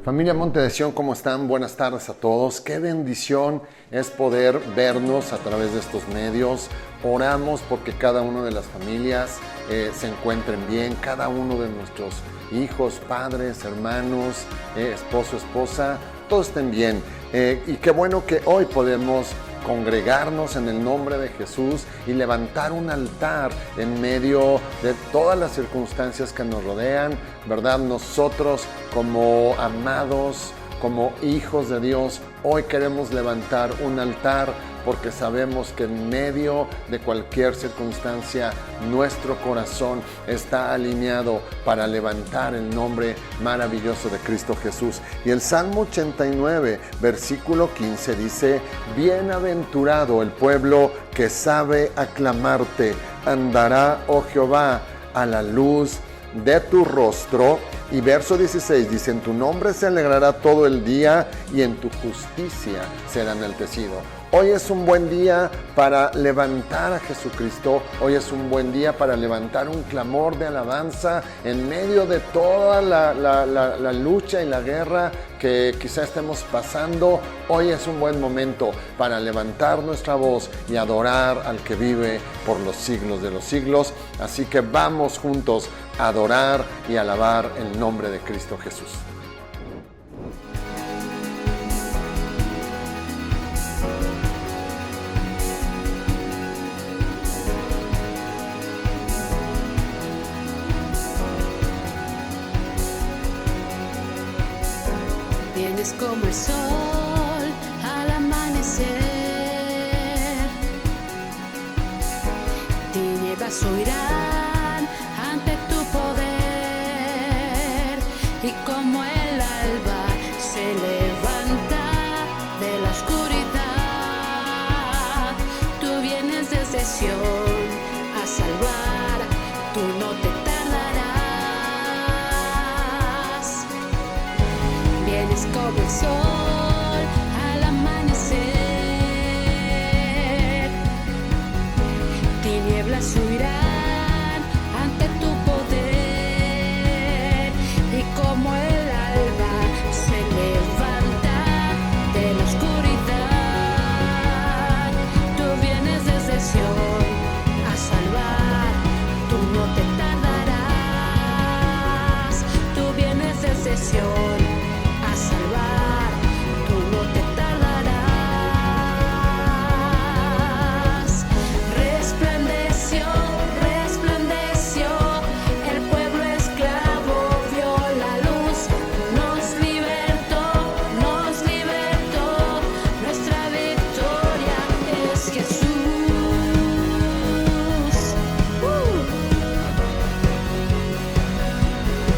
Familia Monte de Sion, ¿cómo están? Buenas tardes a todos. Qué bendición es poder vernos a través de estos medios. Oramos porque cada una de las familias se encuentren bien, cada uno de nuestros hijos, padres, hermanos, esposo, esposa, todos estén bien. Y qué bueno que hoy podemos congregarnos en el nombre de Jesús y levantar un altar en medio de todas las circunstancias que nos rodean, ¿verdad? Nosotros como amados, como hijos de Dios, hoy queremos levantar un altar porque sabemos que en medio de cualquier circunstancia nuestro corazón está alineado para levantar el nombre maravilloso de Cristo Jesús. Y el Salmo 89, versículo 15 dice: bienaventurado el pueblo que sabe aclamarte, andará, oh Jehová, a la luz de tu rostro. Y verso 16 dice: en tu nombre se alegrará todo el día y en tu justicia será enaltecido. Hoy es un buen día para levantar a Jesucristo. Hoy es un buen día para levantar un clamor de alabanza en medio de toda la lucha y la guerra que quizá estemos pasando. Hoy es un buen momento para levantar nuestra voz y adorar al que vive por los siglos de los siglos. Así que vamos juntos a adorar y alabar el nombre de Cristo Jesús. Vienes como el sol al amanecer, tinieblas huirán ante tu poder, y como el alba se levanta de la oscuridad, tú vienes desde Sión a salvar, tú no te tardarás. Vienes como el sol al amanecer, tinieblas huirán ante tu poder, y como el alba se levanta de la oscuridad, tú vienes desde Sión a salvar, tú no te tardarás, tú vienes desde Sión a salvar, tú no te tardarás. Resplandeció, resplandeció, el pueblo esclavo vio la luz, nos libertó, nuestra victoria es Jesús.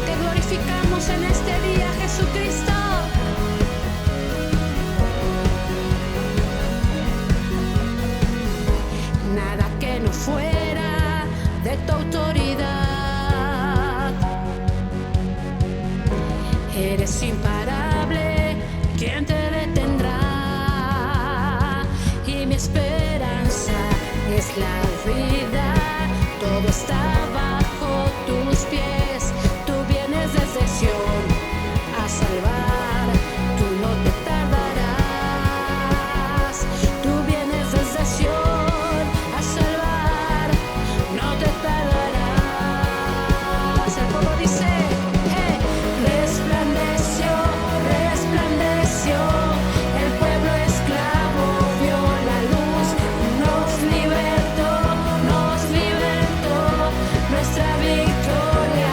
Te glorificamos en este día, Jesucristo. Nada que no fuera de tu autoridad. Eres imparable, ¿quién te detendrá? Y mi esperanza es la vida, todo está bajo tus pies. Tú vienes desde Sión a salvar, tú no te tardarás. Tú vienes desde Sión a salvar, no te tardarás. El pueblo dice: resplandeció, resplandeció, el pueblo esclavo vio la luz, nos libertó, nuestra victoria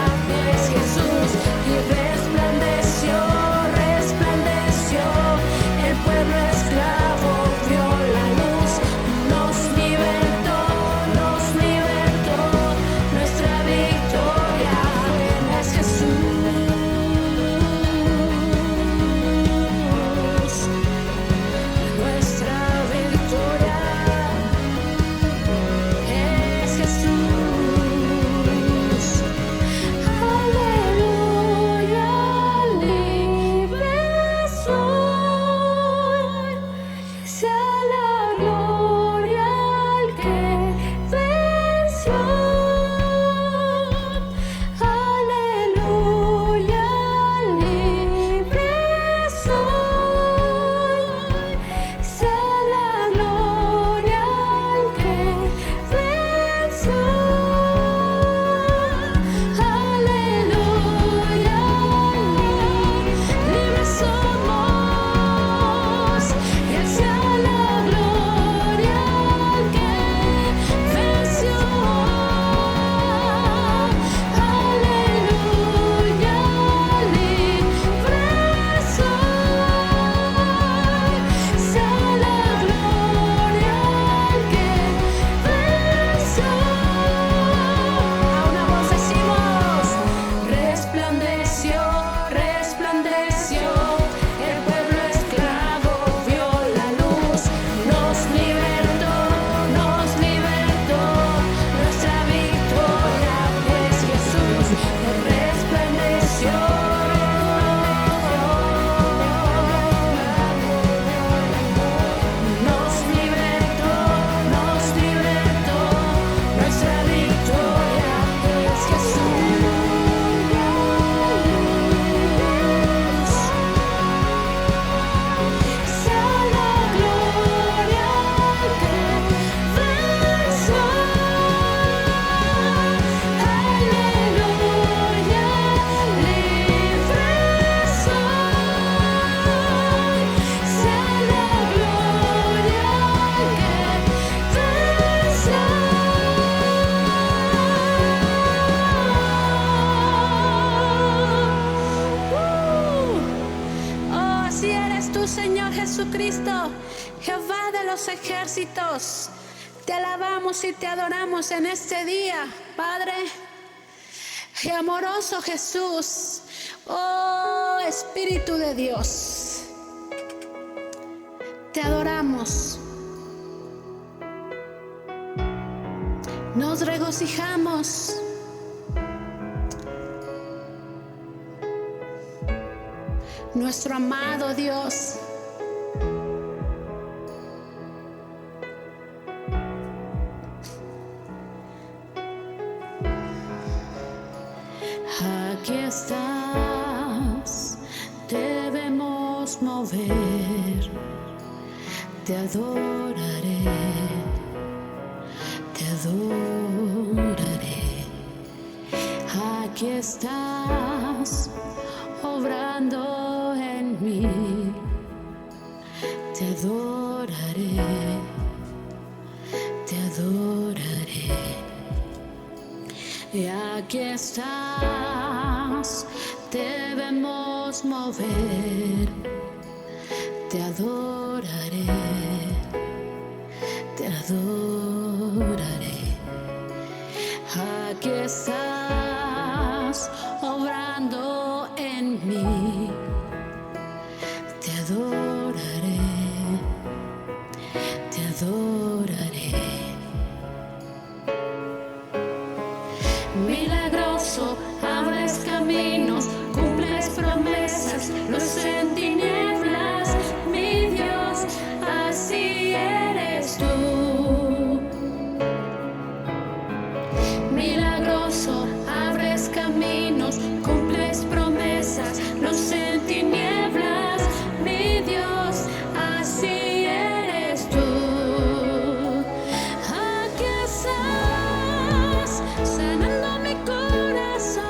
los ejércitos, te alabamos y te adoramos en este día, Padre. Y amoroso Jesús, oh Espíritu de Dios, te adoramos. Nos regocijamos. Nuestro amado Dios. Aquí estás, debemos mover, te adoraré, te adoraré. Aquí estás, obrando en mí, te adoraré, te adoraré. Y aquí estás, debemos mover, te adoraré, te adoraré. Aquí estás, obrando en mí, te adoraré, te adoraré. Milagroso, abres caminos, cumples promesas, luz en tinieblas, mi Dios, así eres tú. Milagroso, abres caminos, cumples promesas, luz en tinieblas, mi Dios, así eres tú. Aquí estás, sanando mi corazón,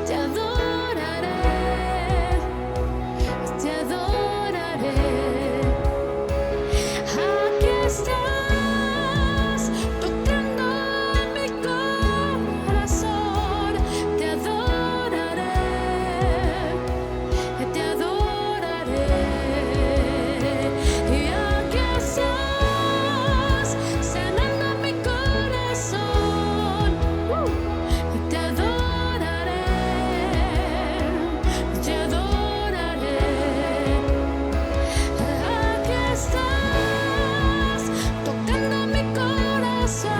te adoraré, te adoraré. Aquí estás, tocando mi corazón, te adoraré, te adoraré. Y aquí estás, sanando mi corazón, te adoraré, te adoraré. Aquí estás, tocando mi corazón,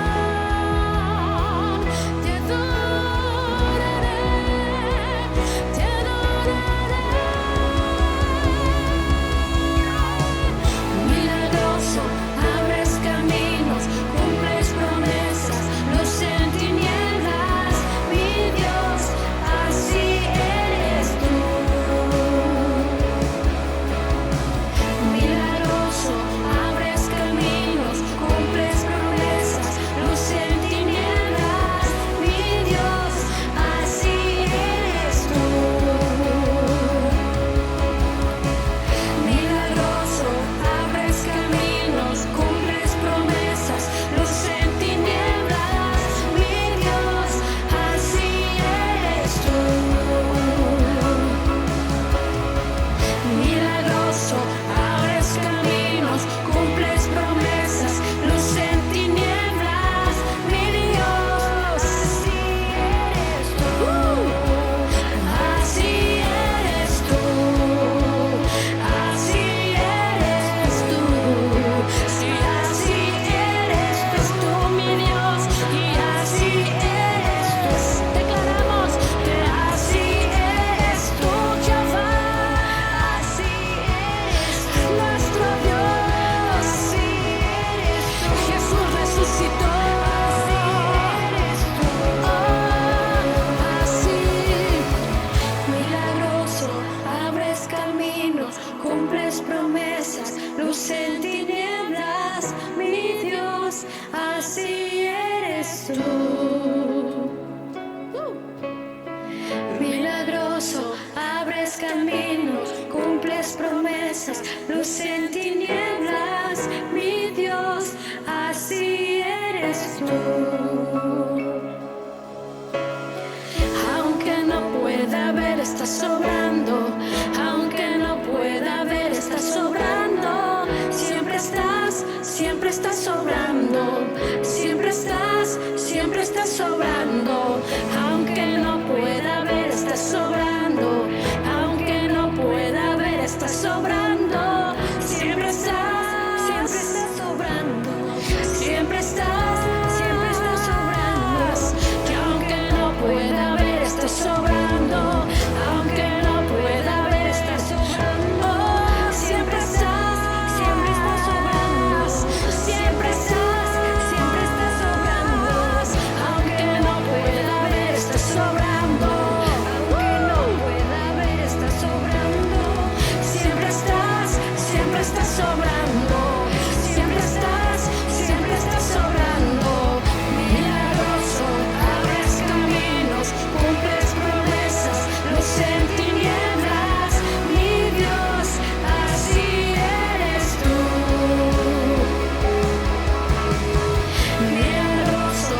te adoraré, te adoraré. Milagroso, abres caminos, cumples promesas, luz en tinieblas, mi Dios, así eres tú. Milagroso, abres caminos, cumples promesas, luz en tinieblas, mi Dios, así eres tú. Milagroso, abres caminos, cumples promesas, luz en tinieblas, mi Dios, así eres tú. Milagroso, abres caminos, cumples promesas, luz en tinieblas, mi Dios, así eres tú, así eres tú, así eres tú, sí, así eres tú, mi Dios, y así eres tú. Declaramos que así eres tú, Jehová, así eres nuestro Dios, así eres tú. Jesús resucitó, así eres tú, así. Milagroso, abres caminos, cumples promesas, luz en tinieblas, mi Dios, así eres tú. Milagroso, abres caminos, cumples promesas, luz en tinieblas, mi Dios, así eres tú. Aunque no pueda ver, estás sobrando. Aunque no pueda ver, estás sobrando. estás sobrando, aunque no pueda ver, estás sobrando, aunque no pueda ver, estás sobrando, siempre estás sobrando, siempre estás sobrando, que aunque no pueda ver, estás sobrando, aunque no pueda ver, estás sobrando, siempre estás sobrando, siempre estás sobrando, aunque no pueda ver, estás sobrando, aunque no pueda ver, estás sobrando, siempre estás sobrando, siempre estás sobrando, milagroso, abres caminos, cumples promesas, luz en tinieblas, mi Dios, así eres tú. Milagroso,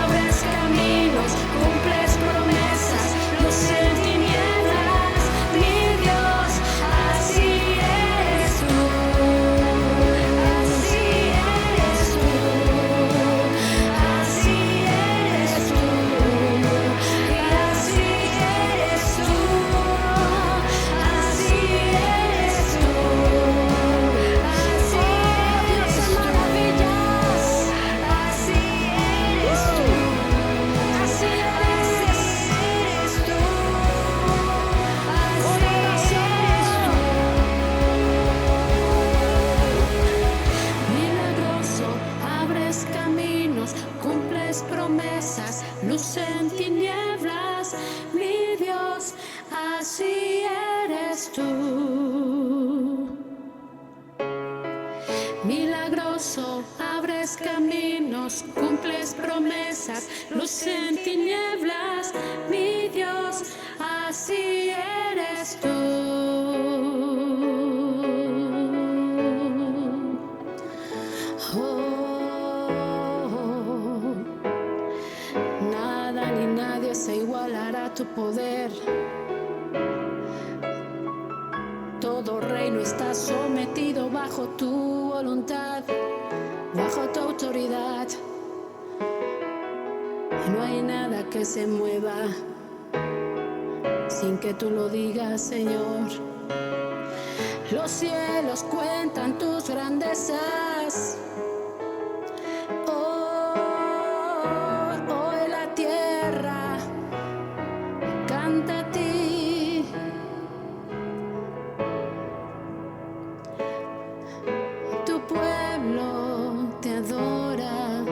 abres caminos, cumples promesas, luz en tinieblas, mi Dios, así eres tú. Así eres tú. Así eres tú. Y así eres tú. Así eres tú. Así Dios es maravillas. Así eres tú. Así eres tú. Así eres tú. Milagroso, abres caminos, cumples promesas, luz en tinieblas, mi Dios, así eres tú. Milagroso, abres caminos, cumples promesas, luz en tinieblas, mi Dios, así eres tú. Oh, nada ni nadie se igualará a tu poder. Todo reino está sometido bajo tu voluntad, bajo tu autoridad. Y no hay nada que se mueva sin que tú lo digas, Señor. Los cielos cuentan tus grandezas. Hoy la tierra canta a ti. Tu pueblo te adora.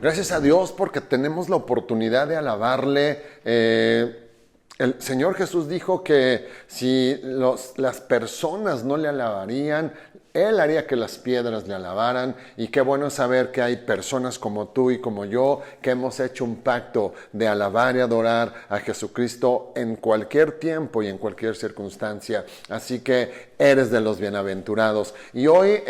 Gracias a Dios porque tenemos la oportunidad de alabarle. El Señor Jesús dijo que si las personas no le alabarían, Él haría que las piedras le alabaran. Y qué bueno saber que hay personas como tú y como yo que hemos hecho un pacto de alabar y adorar a Jesucristo en cualquier tiempo y en cualquier circunstancia. Así que eres de los bienaventurados. Y hoy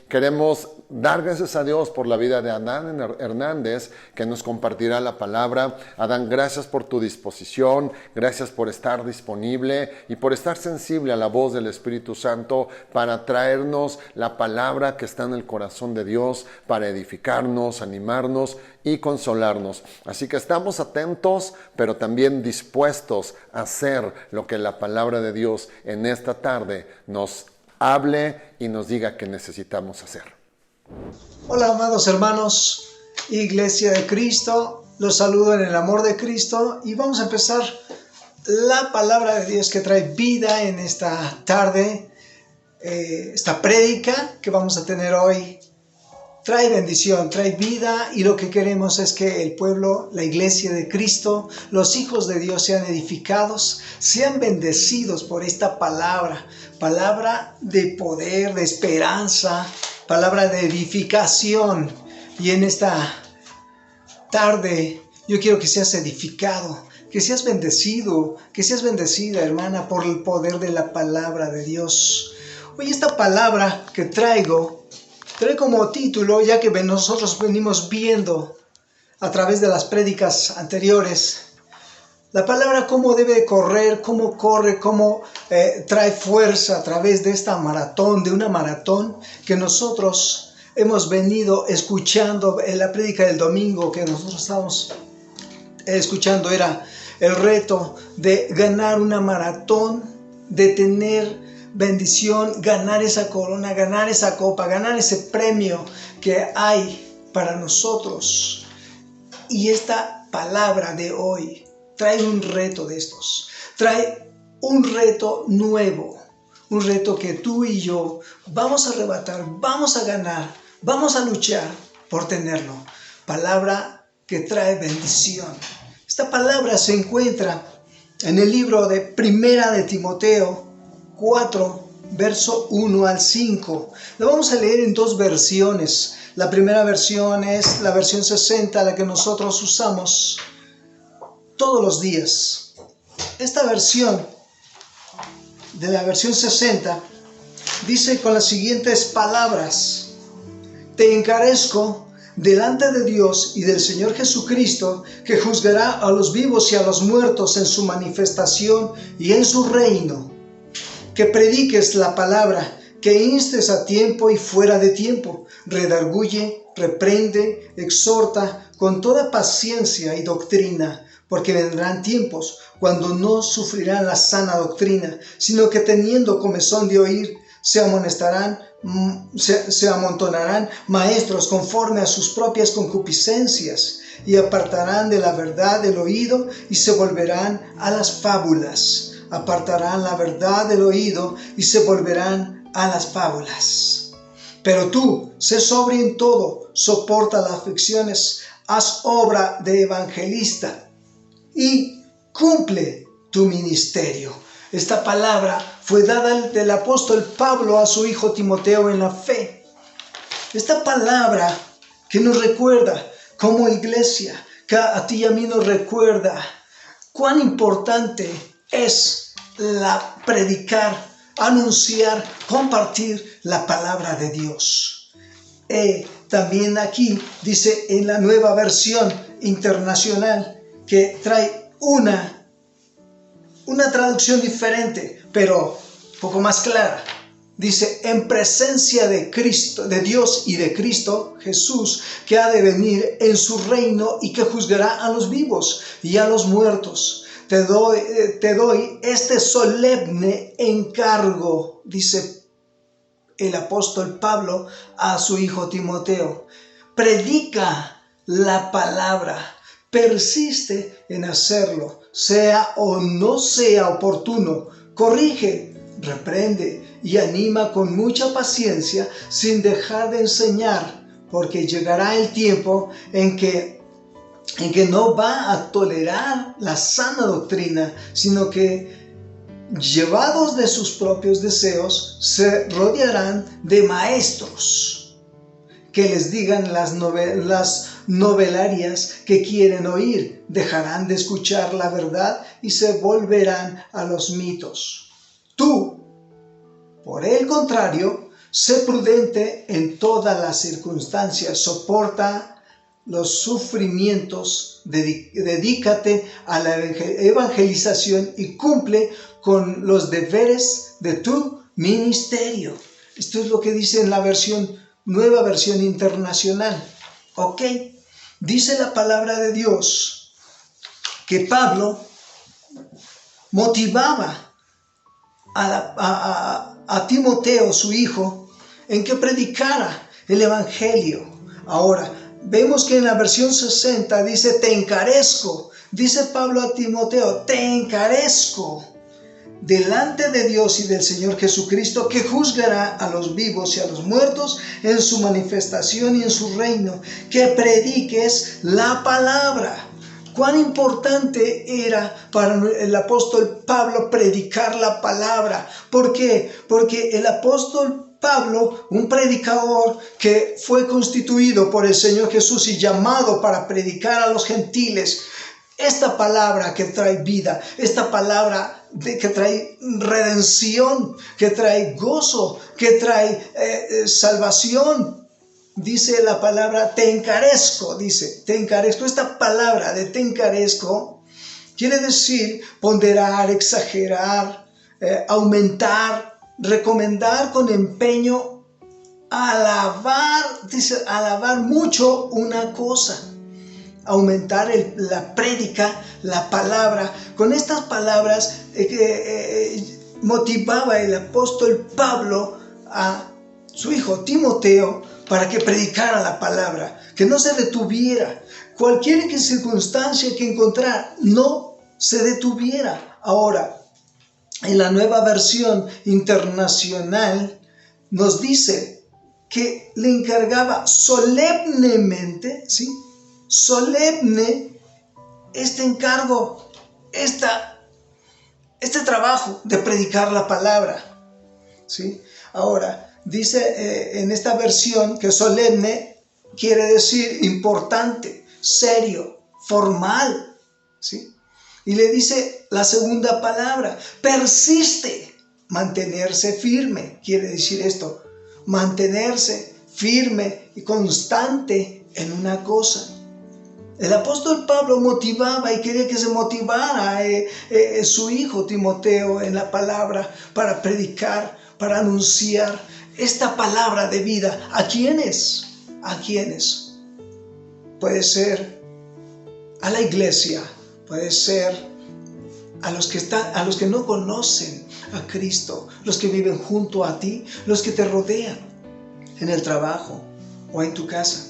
queremos dar gracias a Dios por la vida de Adán Hernández, que nos compartirá la palabra. Adán, gracias por tu disposición, gracias por estar disponible y por estar sensible a la voz del Espíritu Santo para traernos la palabra que está en el corazón de Dios, para edificarnos, animarnos y consolarnos. Así que estamos atentos, pero también dispuestos a hacer lo que la palabra de Dios en esta tarde nos hable y nos diga que necesitamos hacer. Hola, amados hermanos, Iglesia de Cristo, los saludo en el amor de Cristo y vamos a empezar la palabra de Dios que trae vida en esta tarde. Esta prédica que vamos a tener hoy trae bendición, trae vida, y lo que queremos es que el pueblo, la Iglesia de Cristo, los hijos de Dios sean edificados, sean bendecidos por esta palabra de poder, de esperanza, palabra de edificación. Y en esta tarde yo quiero que seas edificado, que seas bendecido, que seas bendecida, hermana, por el poder de la palabra de Dios. Hoy esta palabra que trae como título, ya que nosotros venimos viendo a través de las prédicas anteriores, La palabra cómo debe correr, cómo corre, cómo trae fuerza a través de esta maratón, de una maratón que nosotros hemos venido escuchando en la prédica del domingo que nosotros estábamos escuchando. Era el reto de ganar una maratón, de tener bendición, ganar esa corona, ganar esa copa, ganar ese premio que hay para nosotros. Y esta palabra de hoy trae un reto de estos, trae un reto nuevo, un reto que tú y yo vamos a arrebatar, vamos a ganar, vamos a luchar por tenerlo. Palabra que trae bendición. Esta palabra se encuentra en el libro de Primera de Timoteo 4, verso 1 al 5. Lo vamos a leer en dos versiones. La primera versión es la versión 60, la que nosotros usamos todos los días. Esta versión, de la versión 60, dice con las siguientes palabras: te encarezco delante de Dios y del Señor Jesucristo, que juzgará a los vivos y a los muertos en su manifestación y en su reino, que prediques la palabra, que instes a tiempo y fuera de tiempo, redarguye, reprende, exhorta con toda paciencia y doctrina, porque vendrán tiempos cuando no sufrirán la sana doctrina, sino que teniendo comezón de oír, se amontonarán maestros conforme a sus propias concupiscencias, y apartarán de la verdad el oído y se volverán a las fábulas. Apartarán la verdad del oído y se volverán a las fábulas. Pero tú, sé sobrio en todo, soporta las aflicciones, haz obra de evangelista y cumple tu ministerio. Esta palabra fue dada del apóstol Pablo a su hijo Timoteo en la fe. Esta palabra que nos recuerda como iglesia, que a ti y a mí nos recuerda cuán importante es predicar, anunciar, compartir la palabra de Dios. También aquí dice en la nueva versión internacional que trae una traducción diferente, pero un poco más clara. Dice: en presencia de Cristo, de Dios y de Cristo Jesús, que ha de venir en su reino y que juzgará a los vivos y a los muertos. Te doy este solemne encargo, dice el apóstol Pablo a su hijo Timoteo. Predica la palabra, persiste en hacerlo, sea o no sea oportuno, corrige, reprende y anima con mucha paciencia sin dejar de enseñar, porque llegará el tiempo en que no va a tolerar la sana doctrina, sino que, llevados de sus propios deseos, se rodearán de maestros que les digan las novelarias que quieren oír, dejarán de escuchar la verdad y se volverán a los mitos. Tú, por el contrario, sé prudente en todas las circunstancias, soporta los sufrimientos, dedícate a la evangelización y cumple con los deberes de tu ministerio. Esto es lo que dice en la nueva versión internacional. Ok, dice la palabra de Dios que Pablo motivaba a Timoteo, su hijo, en que predicara el evangelio. Ahora, vemos que en la versión 60 dice: te encarezco. Dice Pablo a Timoteo: te encarezco delante de Dios y del Señor Jesucristo, que juzgará a los vivos y a los muertos en su manifestación y en su reino, que prediques la palabra. Cuán importante era para el apóstol Pablo predicar la palabra. ¿Por qué? Porque el apóstol Pablo, un predicador que fue constituido por el Señor Jesús y llamado para predicar a los gentiles, esta palabra que trae vida, esta palabra que trae redención, que trae gozo, que trae salvación. Dice la palabra: te encarezco, dice, te encarezco. Esta palabra de te encarezco Quiere decir ponderar, exagerar, aumentar, recomendar con empeño, alabar, dice, alabar mucho una cosa. Aumentar la prédica, la palabra. Con estas palabras motivaba el apóstol Pablo a su hijo Timoteo para que predicara la palabra, que no se detuviera. Cualquier circunstancia que encontrara, no se detuviera. Ahora, en la Nueva Versión Internacional nos dice que le encargaba solemnemente, ¿sí?, solemne este encargo, este trabajo de predicar la palabra, ¿sí? Ahora, dice en esta versión que solemne quiere decir importante, serio, formal, ¿sí? Y le dice la segunda palabra, persiste, mantenerse firme, quiere decir esto, mantenerse firme y constante en una cosa. El apóstol Pablo motivaba y quería que se motivara su hijo Timoteo en la palabra para predicar, para anunciar esta palabra de vida. ¿A quiénes? ¿A quiénes? Puede ser a la iglesia, puede ser a los que no conocen a Cristo, los que viven junto a ti, los que te rodean en el trabajo o en tu casa.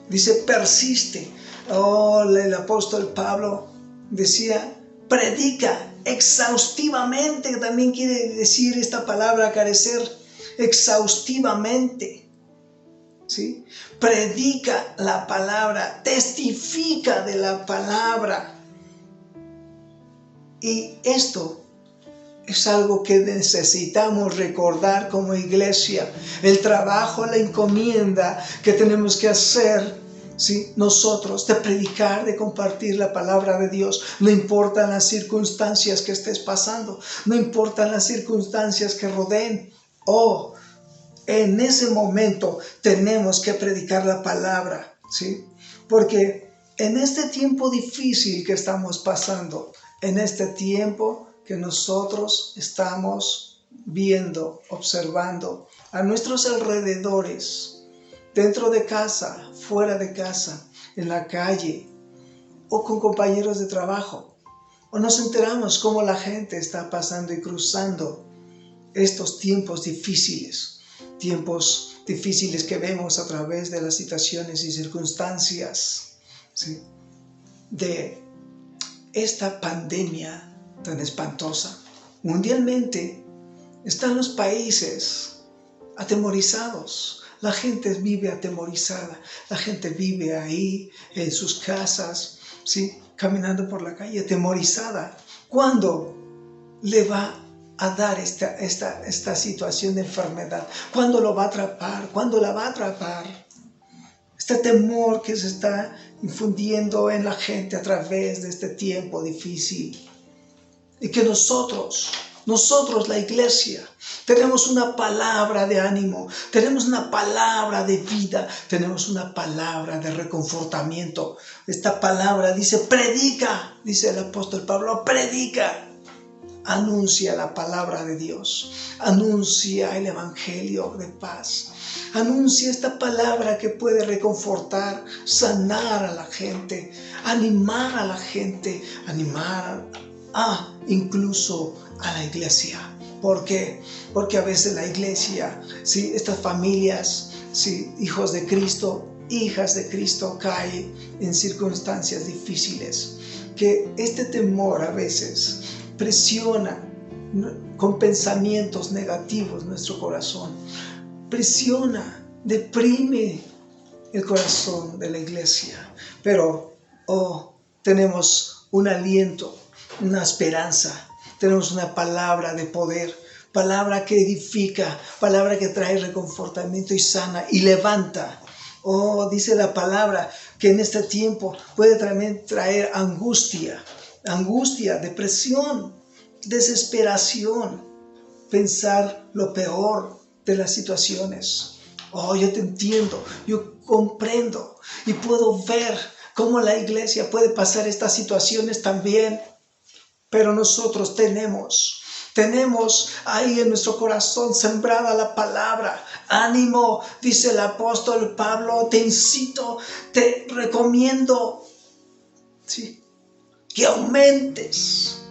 Dice, persiste. El apóstol Pablo decía, predica exhaustivamente, que también quiere decir esta palabra carecer, exhaustivamente, ¿sí? Predica la palabra, testifica de la palabra. Y esto es algo que necesitamos recordar como iglesia, el trabajo, la encomienda que tenemos que hacer, ¿sí?, nosotros, de predicar, de compartir la palabra de Dios. No importan las circunstancias que estés pasando, no importan las circunstancias que rodeen. En ese momento tenemos que predicar la palabra, ¿sí? Porque en este tiempo difícil que estamos pasando, en este tiempo que nosotros estamos viendo, observando a nuestros alrededores, dentro de casa, fuera de casa, en la calle o con compañeros de trabajo, o nos enteramos cómo la gente está pasando y cruzando estos tiempos difíciles que vemos a través de las situaciones y circunstancias, ¿sí?, de esta pandemia tan espantosa. Mundialmente están los países atemorizados. La gente vive atemorizada, la gente vive ahí en sus casas, ¿sí?, caminando por la calle atemorizada. ¿Cuándo le va a dar esta situación de enfermedad? ¿Cuándo lo va a atrapar? ¿Cuándo la va a atrapar? Este temor que se está infundiendo en la gente a través de este tiempo difícil. Y que nosotros, la iglesia, tenemos una palabra de ánimo, tenemos una palabra de vida, tenemos una palabra de reconfortamiento. Esta palabra dice, predica, dice el apóstol Pablo, predica. Anuncia la palabra de Dios, anuncia el evangelio de paz, anuncia esta palabra que puede reconfortar, sanar a la gente, animar a la gente, animar incluso a la iglesia. ¿Por qué? Porque a veces la iglesia, ¿sí?, estas familias, ¿sí?, hijos de Cristo, hijas de Cristo, caen en circunstancias difíciles, que este temor a veces presiona con pensamientos negativos nuestro corazón, presiona, deprime el corazón de la iglesia. Pero tenemos un aliento, una esperanza, tenemos una palabra de poder, palabra que edifica, palabra que trae reconfortamiento y sana y levanta. Dice la palabra que en este tiempo puede también traer angustia, depresión, desesperación, pensar lo peor de las situaciones. Yo te entiendo, yo comprendo y puedo ver cómo la iglesia puede pasar estas situaciones también, pero nosotros tenemos ahí en nuestro corazón sembrada la palabra. Ánimo, dice el apóstol Pablo, te incito, te recomiendo, ¿sí?, que aumentes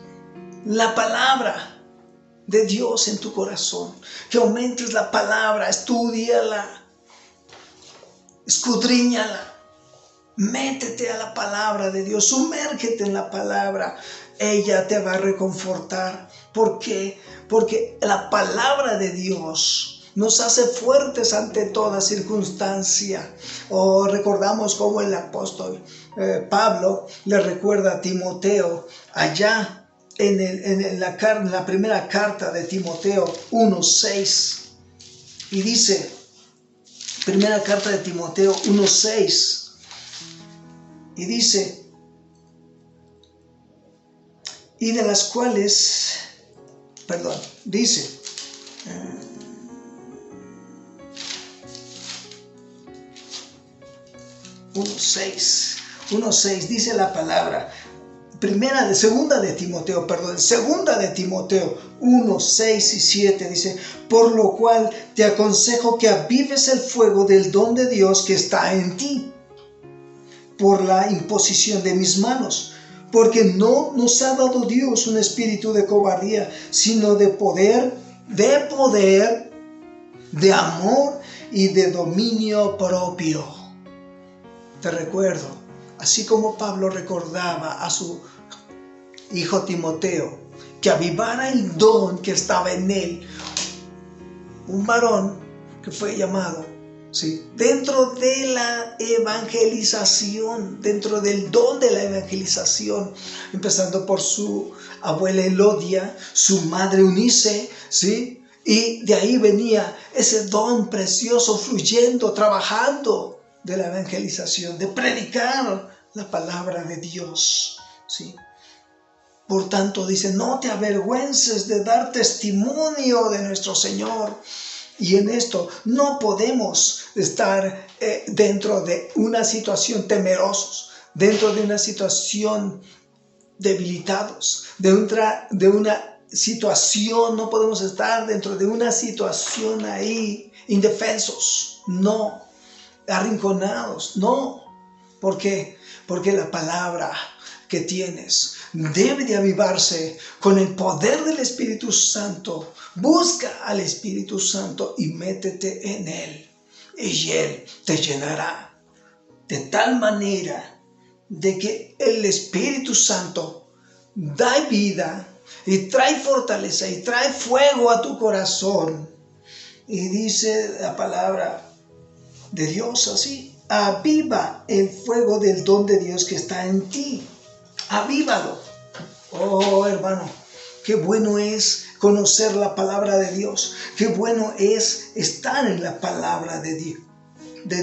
la palabra de Dios en tu corazón, que aumentes la palabra, estúdiala, escudriñala, métete a la palabra de Dios, sumérgete en la palabra. Ella te va a reconfortar. ¿Por qué? Porque la palabra de Dios nos hace fuertes ante toda circunstancia. Recordamos cómo el apóstol Pablo le recuerda a Timoteo allá en la primera carta de Timoteo 1:6. Y dice, primera carta de Timoteo 1:6. Y dice, y de las cuales, dice, 1:6 dice la palabra, segunda de Timoteo 1:6 y 7 dice, por lo cual te aconsejo que avives el fuego del don de Dios que está en ti, por la imposición de mis manos. Porque no nos ha dado Dios un espíritu de cobardía, sino de poder, de amor y de dominio propio. Te recuerdo, así como Pablo recordaba a su hijo Timoteo, que avivara el don que estaba en él, un varón que fue llamado, ¿sí?, dentro de la evangelización, dentro del don de la evangelización, empezando por su abuela Elodia, su madre Eunice, ¿sí?, y de ahí venía ese don precioso fluyendo, trabajando de la evangelización, de predicar la palabra de Dios, ¿sí? Por tanto dice, no te avergüences de dar testimonio de nuestro Señor. Y en esto no podemos estar dentro de una situación temerosos, dentro de una situación debilitados, de una situación, no podemos estar dentro de una situación ahí indefensos, no, arrinconados, no. ¿Por qué? Porque la palabra que tienes debe de avivarse con el poder del Espíritu Santo. Busca al Espíritu Santo y métete en Él, y Él te llenará de tal manera de que el Espíritu Santo da vida y trae fortaleza y trae fuego a tu corazón. Y dice la palabra de Dios así, aviva el fuego del don de Dios que está en ti. Avívalo. Oh, hermano, qué bueno es conocer la palabra de Dios. Qué bueno es estar en la palabra de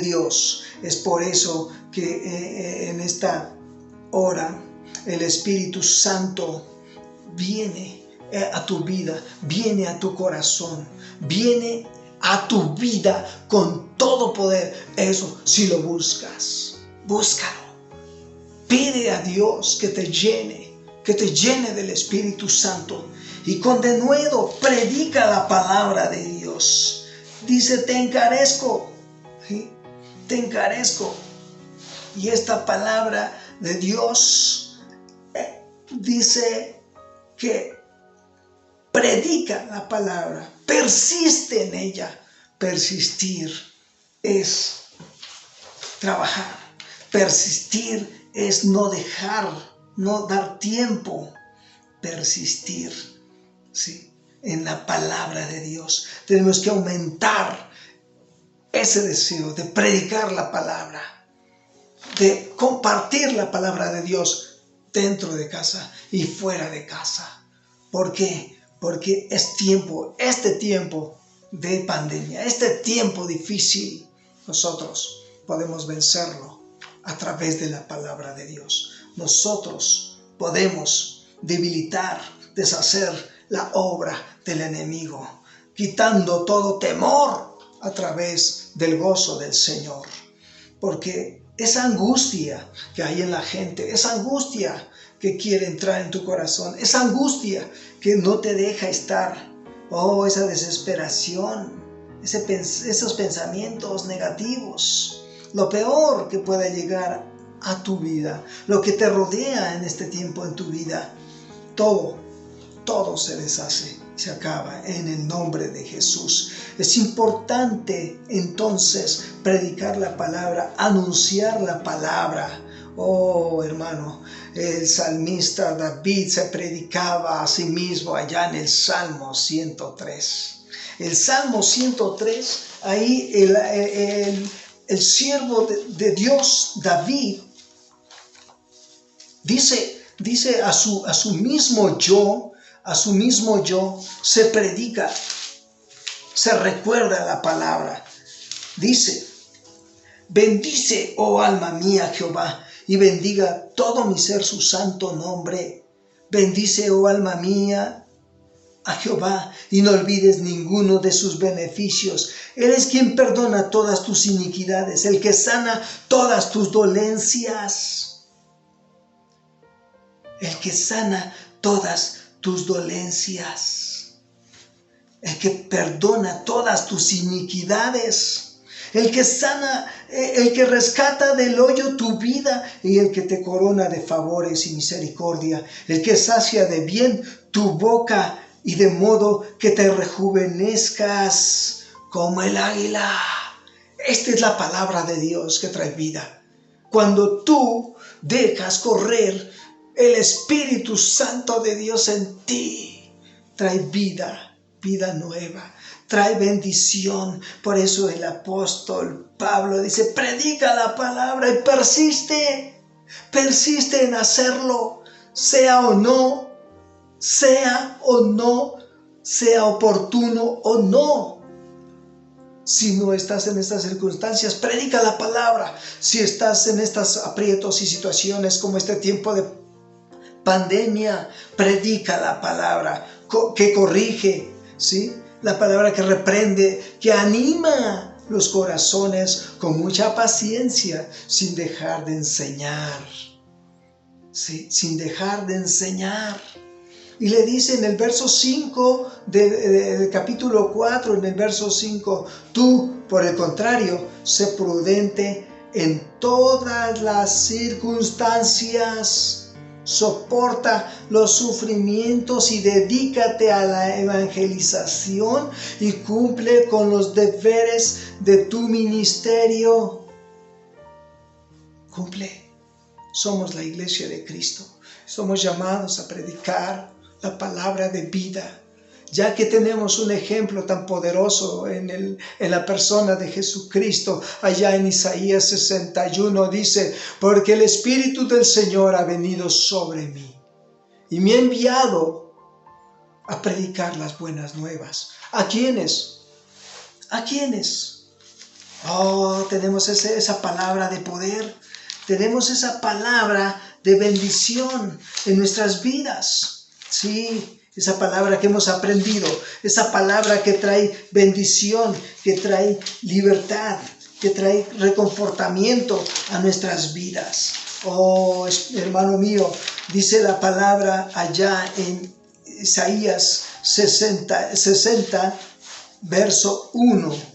Dios. Es por eso que en esta hora el Espíritu Santo viene a tu vida, viene a tu corazón, viene a tu vida con todo poder. Eso, si lo buscas, búscalo. Pide a Dios que te llene del Espíritu Santo. Y con denuedo predica la palabra de Dios. Dice, te encarezco, ¿sí?, te encarezco. Y esta palabra de Dios dice que predica la palabra, persiste en ella. Persistir es trabajar, persistir es no dejar, no dar tiempo, persistir, ¿sí?, en la palabra de Dios. Tenemos que aumentar ese deseo de predicar la palabra, de compartir la palabra de Dios dentro de casa y fuera de casa. ¿Por qué? Porque es tiempo, este tiempo de pandemia, este tiempo difícil, nosotros podemos vencerlo a través de la palabra de Dios. Nosotros podemos debilitar, deshacer la obra del enemigo, quitando todo temor a través del gozo del Señor. Porque esa angustia que hay en la gente, esa angustia que quiere entrar en tu corazón, esa angustia que no te deja estar, esa desesperación, esos pensamientos negativos, lo peor que pueda llegar a tu vida, lo que te rodea en este tiempo en tu vida, todo se deshace, se acaba en el nombre de Jesús. Es importante entonces predicar la palabra, anunciar la palabra. Hermano, el salmista David se predicaba a sí mismo allá en el Salmo 103. El Salmo 103, ahí el siervo de Dios, David, dice a su mismo yo, se predica, se recuerda la palabra. Dice: bendice, oh alma mía, Jehová, y bendiga todo mi ser su santo nombre. Bendice, oh alma mía, a Jehová, y no olvides ninguno de sus beneficios. Él es quien perdona todas tus iniquidades, el que sana todas tus dolencias. El que sana todas tus dolencias. El que perdona todas tus iniquidades. El que sana, el que rescata del hoyo tu vida y el que te corona de favores y misericordia. El que sacia de bien tu boca y de modo que te rejuvenezcas como el águila. Esta es la palabra de Dios que trae vida. Cuando tú dejas correr el Espíritu Santo de Dios en ti, trae vida nueva, trae bendición. Por eso el apóstol Pablo dice: predica la palabra y persiste en hacerlo, sea o no, sea oportuno o no. Si no estás en estas circunstancias, predica la palabra. Si estás en estos aprietos y situaciones como este tiempo de pandemia, predica la palabra que corrige, ¿sí? La palabra que reprende, que anima los corazones con mucha paciencia, sin dejar de enseñar, ¿sí? Sin dejar de enseñar. Y le dice en el verso 5 del capítulo 4, en el verso 5, tú, por el contrario, sé prudente en todas las circunstancias. Soporta los sufrimientos y dedícate a la evangelización y cumple con los deberes de tu ministerio. Cumple. Somos la iglesia de Cristo. Somos llamados a predicar la palabra de vida, ya que tenemos un ejemplo tan poderoso en la persona de Jesucristo. Allá en Isaías 61 dice: porque el Espíritu del Señor ha venido sobre mí y me ha enviado a predicar las buenas nuevas. ¿A quiénes? ¿A quiénes? Tenemos esa palabra de poder, tenemos esa palabra de bendición en nuestras vidas. Sí, esa palabra que hemos aprendido, esa palabra que trae bendición, que trae libertad, que trae reconfortamiento a nuestras vidas. Hermano mío, dice la palabra allá en Isaías 60, verso 1.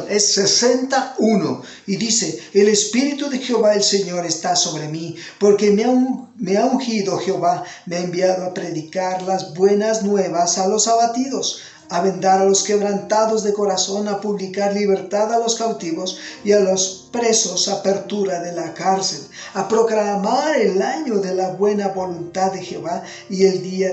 Es 61 y dice: el Espíritu de Jehová el Señor está sobre mí, porque me ha ungido Jehová, me ha enviado a predicar las buenas nuevas a los abatidos, a vendar a los quebrantados de corazón, a publicar libertad a los cautivos y a los presos apertura de la cárcel, a proclamar el año de la buena voluntad de Jehová y el día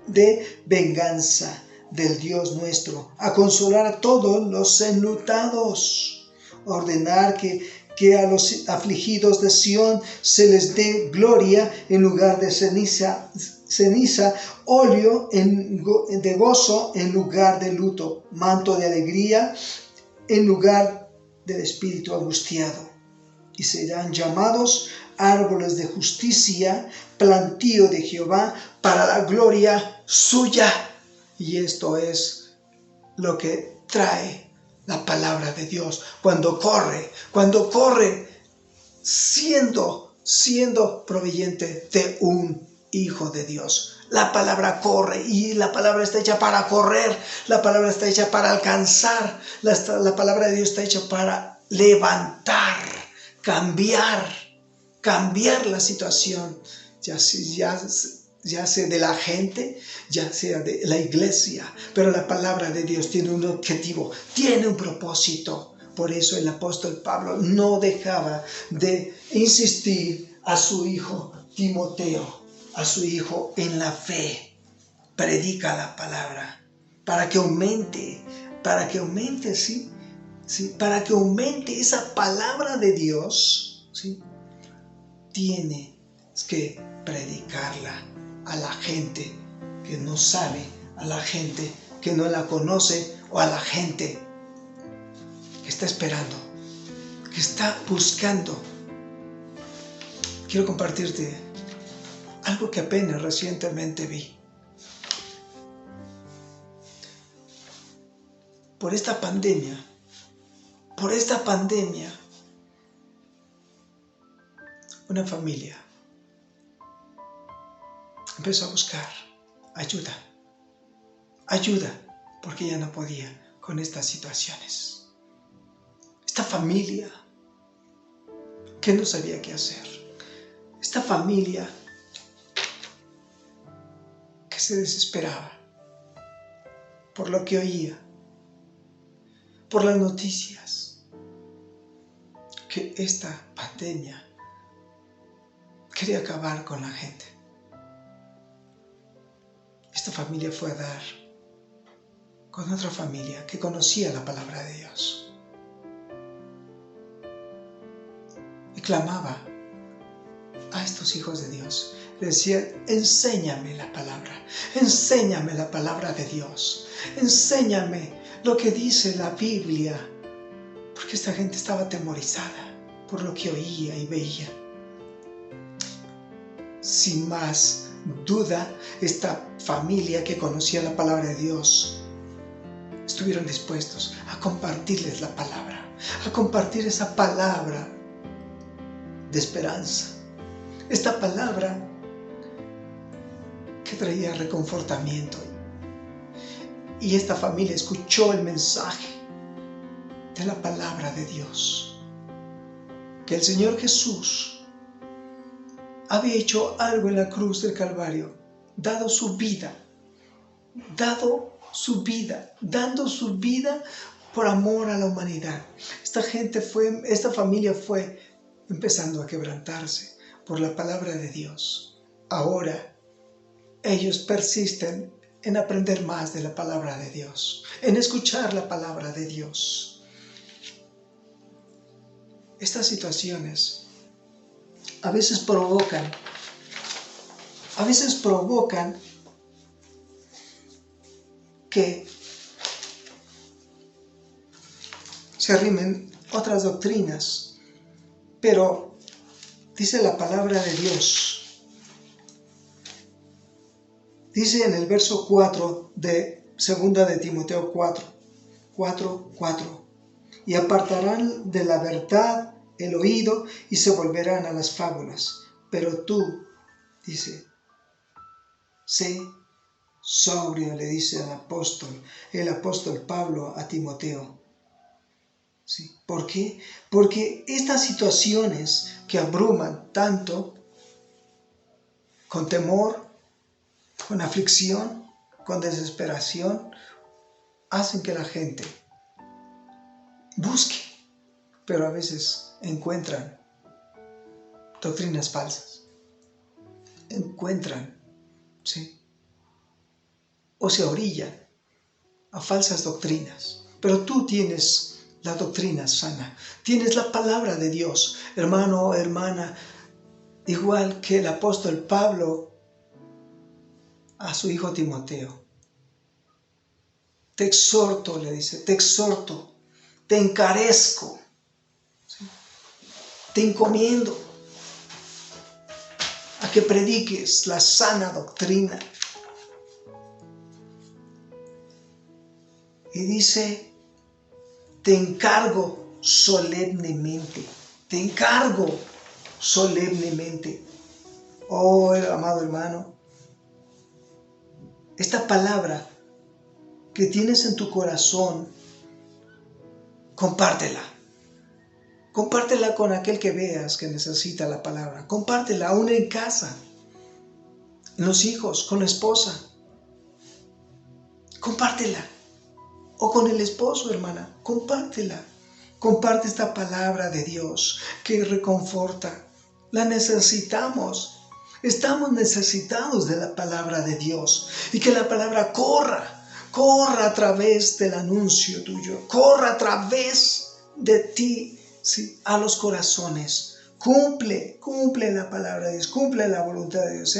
de venganza del Dios nuestro, a consolar a todos los enlutados, a ordenar que a los afligidos de Sión se les dé gloria en lugar de ceniza, óleo de gozo en lugar de luto, manto de alegría en lugar del espíritu angustiado. Y serán llamados árboles de justicia, plantío de Jehová para la gloria suya. Y esto es lo que trae la palabra de Dios, cuando corre siendo proveyente de un hijo de Dios. La palabra corre y la palabra está hecha para correr, la palabra está hecha para alcanzar, la palabra de Dios está hecha para levantar, cambiar la situación, ya sea de la gente, ya sea de la iglesia, pero la palabra de Dios tiene un objetivo, tiene un propósito. Por eso el apóstol Pablo no dejaba de insistir a su hijo Timoteo, a su hijo en la fe. Predica la palabra para que aumente, ¿sí? ¿Sí? Para que aumente esa palabra de Dios, ¿sí? Tienes que predicarla a la gente que no sabe, a la gente que no la conoce o a la gente que está esperando, que está buscando. Quiero compartirte algo que apenas recientemente vi. Por esta pandemia, una familia empezó a buscar ayuda, porque ya no podía con estas situaciones. Esta familia que no sabía qué hacer. Esta familia que se desesperaba por lo que oía, por las noticias, que esta pandemia quería acabar con la gente. Esta familia fue a dar con otra familia que conocía la palabra de Dios y clamaba a estos hijos de Dios. Le decía: enséñame la palabra de Dios, enséñame lo que dice la Biblia, porque esta gente estaba atemorizada por lo que oía y veía. Sin más duda, esta familia que conocía la palabra de Dios estuvieron dispuestos a compartirles la palabra, a compartir esa palabra de esperanza, esta palabra que traía reconfortamiento. Y esta familia escuchó el mensaje de la palabra de Dios, que el Señor Jesús había hecho algo en la cruz del Calvario, dando su vida por amor a la humanidad. Esta familia fue empezando a quebrantarse por la palabra de Dios. Ahora ellos persisten en aprender más de la palabra de Dios, en escuchar la palabra de Dios. Estas situaciones a veces provocan que se arrimen otras doctrinas, pero dice la palabra de Dios, dice en el verso 4 de 2 de Timoteo 4, y apartarán de la verdad el oído y se volverán a las fábulas. Pero tú, dice, sé sobrio, le dice el apóstol Pablo a Timoteo. ¿Sí? ¿Por qué? Porque estas situaciones que abruman tanto, con temor, con aflicción, con desesperación, hacen que la gente busque, pero a veces encuentran doctrinas falsas, ¿sí? O se orillan a falsas doctrinas. Pero tú tienes la doctrina sana, tienes la palabra de Dios, hermano o hermana, igual que el apóstol Pablo a su hijo Timoteo. Te exhorto, le dice, te encarezco, ¿sí? Te encomiendo a que prediques la sana doctrina. Y dice te encargo solemnemente. Te encargo solemnemente. Oh, amado hermano, esta palabra que tienes en tu corazón, compártela. Compártela con aquel que veas que necesita la palabra. Compártela aún en casa, en los hijos, con la esposa. Compártela. O con el esposo, hermana. Compártela. Comparte esta palabra de Dios que reconforta. La necesitamos. Estamos necesitados de la palabra de Dios. Y que la palabra corra a través del anuncio tuyo. Corra a través de ti, ¿sí?, a los corazones. Cumple la palabra de Dios, cumple la voluntad de Dios.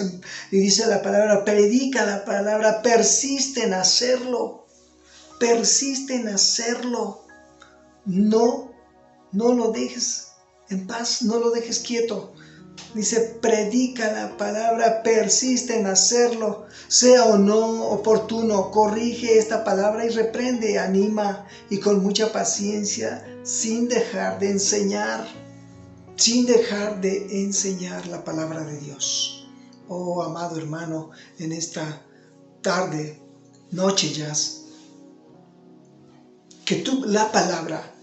Y dice la palabra, predica la palabra, persiste en hacerlo. Persiste en hacerlo. No lo dejes en paz, no lo dejes quieto. Dice, predica la palabra, persiste en hacerlo, sea o no oportuno, corrige esta palabra y reprende, anima y con mucha paciencia, sin dejar de enseñar la palabra de Dios. Oh, amado hermano, en esta tarde, noche ya, que la palabra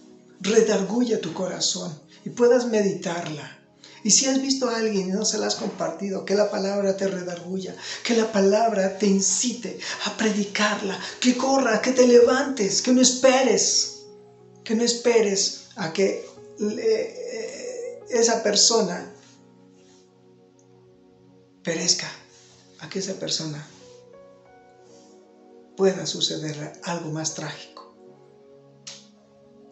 redarguya tu corazón y puedas meditarla. Y si has visto a alguien y no se la has compartido, que la palabra te redarguya, que la palabra te incite a predicarla, que corra, que te levantes, que no esperes a que esa persona perezca, a que esa persona pueda suceder algo más trágico.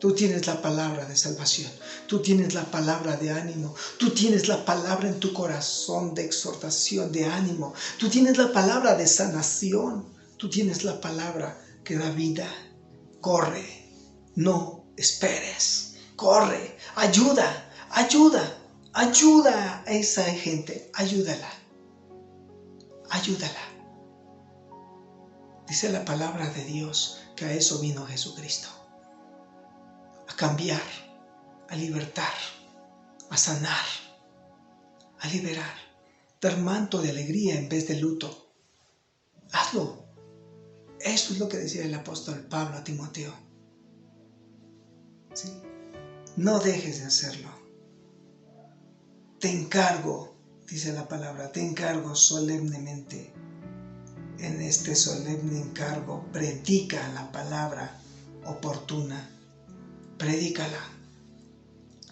Tú tienes la palabra de salvación, tú tienes la palabra de ánimo, tú tienes la palabra en tu corazón de exhortación, de ánimo, tú tienes la palabra de sanación, tú tienes la palabra que da vida. Corre, no esperes, corre, ayuda a esa gente, ayúdala. Dice la palabra de Dios que a eso vino Jesucristo. A cambiar, a libertar, a sanar, a liberar, dar manto de alegría en vez de luto. Hazlo. Eso es lo que decía el apóstol Pablo a Timoteo. ¿Sí? No dejes de hacerlo. Te encargo, dice la palabra, te encargo solemnemente. En este solemne encargo, predica la palabra oportuna. Predícala.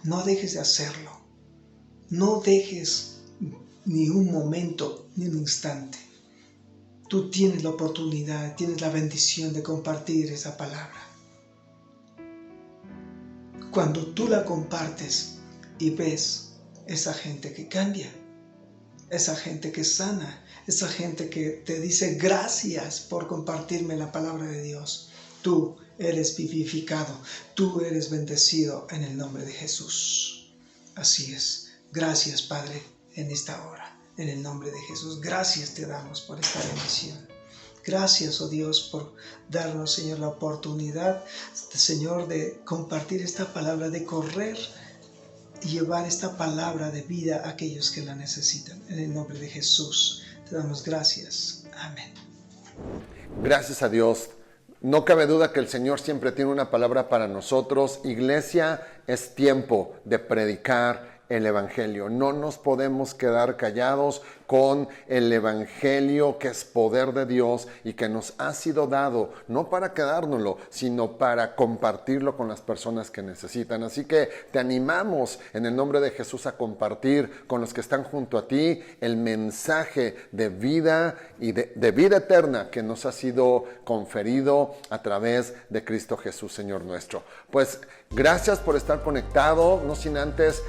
No dejes de hacerlo. No dejes ni un momento, ni un instante. Tú tienes la oportunidad, tienes la bendición de compartir esa palabra. Cuando tú la compartes y ves esa gente que cambia, esa gente que sana, esa gente que te dice gracias por compartirme la palabra de Dios, tú eres vivificado, tú eres bendecido en el nombre de Jesús. Así es. Gracias, Padre, en esta hora, en el nombre de Jesús. Gracias te damos por esta bendición. Gracias, oh Dios, por darnos, Señor, la oportunidad, Señor, de compartir esta palabra, de correr y llevar esta palabra de vida a aquellos que la necesitan. En el nombre de Jesús te damos gracias. Amén. Gracias a Dios. No cabe duda que el Señor siempre tiene una palabra para nosotros. Iglesia, es tiempo de predicar el Evangelio. No nos podemos quedar callados con el Evangelio, que es poder de Dios y que nos ha sido dado, no para quedárnoslo, sino para compartirlo con las personas que necesitan. Así que te animamos en el nombre de Jesús a compartir con los que están junto a ti el mensaje de vida y de vida eterna que nos ha sido conferido a través de Cristo Jesús, Señor nuestro. Pues gracias por estar conectado, no sin antes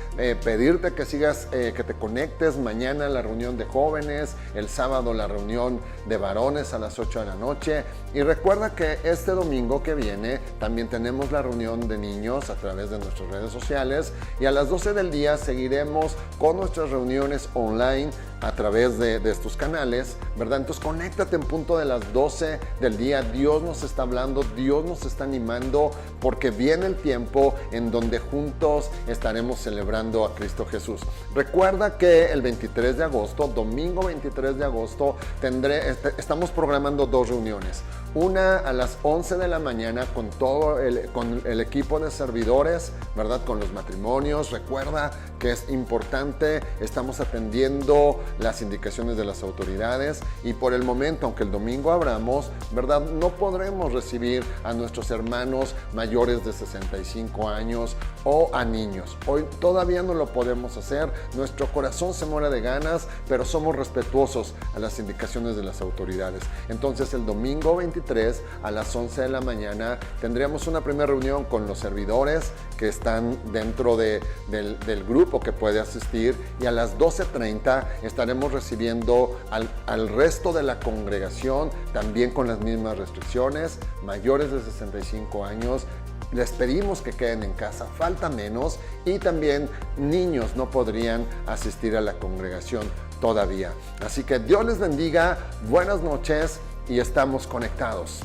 pedirte que sigas, que te conectes mañana a la reunión de jóvenes, el sábado la reunión de varones a las 8 de la noche, y recuerda que este domingo que viene también tenemos la reunión de niños a través de nuestras redes sociales, y a las 12 del día seguiremos con nuestras reuniones online a través de estos canales, ¿verdad? Entonces conéctate en punto de las 12 del día. Dios nos está hablando, Dios nos está animando, porque viene el tiempo en donde juntos estaremos celebrando a Cristo Jesús. Recuerda que el 23 de agosto, domingo 23 de agosto, estamos programando 2 reuniones. Una a las 11 de la mañana con todo el equipo de servidores, ¿verdad? Con los matrimonios. Recuerda que es importante, estamos atendiendo las indicaciones de las autoridades, y por el momento, aunque el domingo abramos, ¿verdad?, no podremos recibir a nuestros hermanos mayores de 65 años o a niños. Hoy todavía no lo podemos hacer, nuestro corazón se muere de ganas, pero somos respetuosos a las indicaciones de las autoridades. Entonces el domingo 23 a las 11 de la mañana tendríamos una primera reunión con los servidores que están dentro del grupo que puede asistir, y a las 12:30 estaremos recibiendo al resto de la congregación, también con las mismas restricciones, mayores de 65 años. Les pedimos que queden en casa, falta menos, y también niños no podrían asistir a la congregación todavía. Así que Dios les bendiga, buenas noches y estamos conectados.